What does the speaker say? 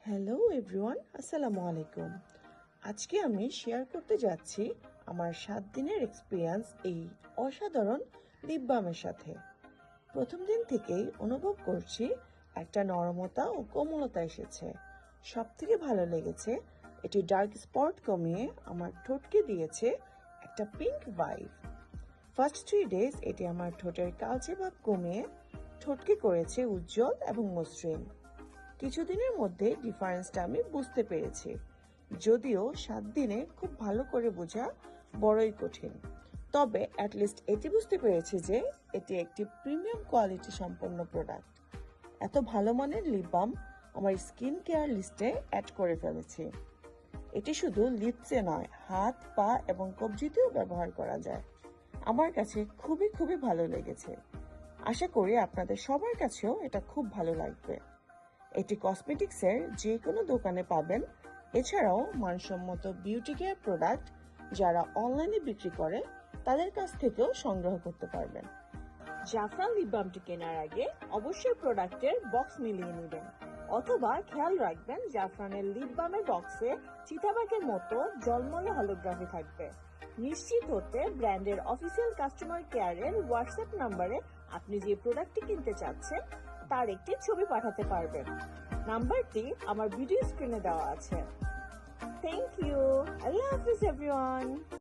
Hello everyone, আসসালামু আলাইকুম। আজকে আমি শেয়ার করতে যাচ্ছি আমার 7 দিনের এক্সপিরিয়েন্স এই অসাধারণ লিপ বামের সাথে। প্রথম দিন থেকেই অনুভব করছি একটা নরমতা ও কোমলতা এসেছে। সব থেকে ভালো লেগেছে এটি ডার্ক স্পট কমিয়ে আমার ঠোঁটকে দিয়েছে একটা পিঙ্ক ভাইব। ফার্স্ট 3 ডেজ এটি আমার ঠোঁটের কালচে ভাব কমিয়ে ঠোঁটকে করেছে উজ্জ্বল এবং মসৃণ। কিছুদিনের মধ্যে ডিফারেন্সটা আমি বুঝতে পেরেছি, যদিও 7 দিনে খুব ভালো করে বোঝা বড়ই কঠিন। তবে অ্যাটলিস্ট এটি বুঝতে পেরেছি যে এটি একটি প্রিমিয়াম কোয়ালিটি সম্পন্ন প্রোডাক্ট। এত ভালো মানের লিপ বাম আমার স্কিন কেয়ার লিস্টে অ্যাড করে ফেলেছি। এটি শুধু লিপসে নয়, হাত, পা এবং কবজিতেও ব্যবহার করা যায়। আমার কাছে খুবই ভালো লেগেছে। আশা করি আপনাদের সবার কাছেও এটা খুব ভালো লাগবে। এটি কসমেটিক্সের যে কোনো দোকানে পাবেন। এছাড়াও মানসম্মত বিউটি কেয়ার প্রোডাক্ট যারা অনলাইনে বিক্রি করে তাদের কাছ থেকেও সংগ্রহ করতে পারবেন। জাফরান লিপ বামটি কেনার আগে অবশ্যই প্রোডাক্টের বক্স মিলিয়ে নেবেন, অথবা খেয়াল রাখবেন জাফরানের লিপ বামের বক্সে চিতাবাঘের মতো জলমলে হলোগ্রাফি থাকবে। নিশ্চিত হতে ব্র্যান্ডের অফিসিয়াল কাস্টমার কেয়ারের হোয়াটসঅ্যাপ নাম্বারে আপনি যে প্রোডাক্টটি কিনতে চাচ্ছেন তার একটি ছবি পাঠাতে পারবেন। নাম্বারটি আমার ভিডিও স্ক্রিনে দেওয়া আছে। Thank you. আল্লাহ হাফিজ এভরিওয়ান।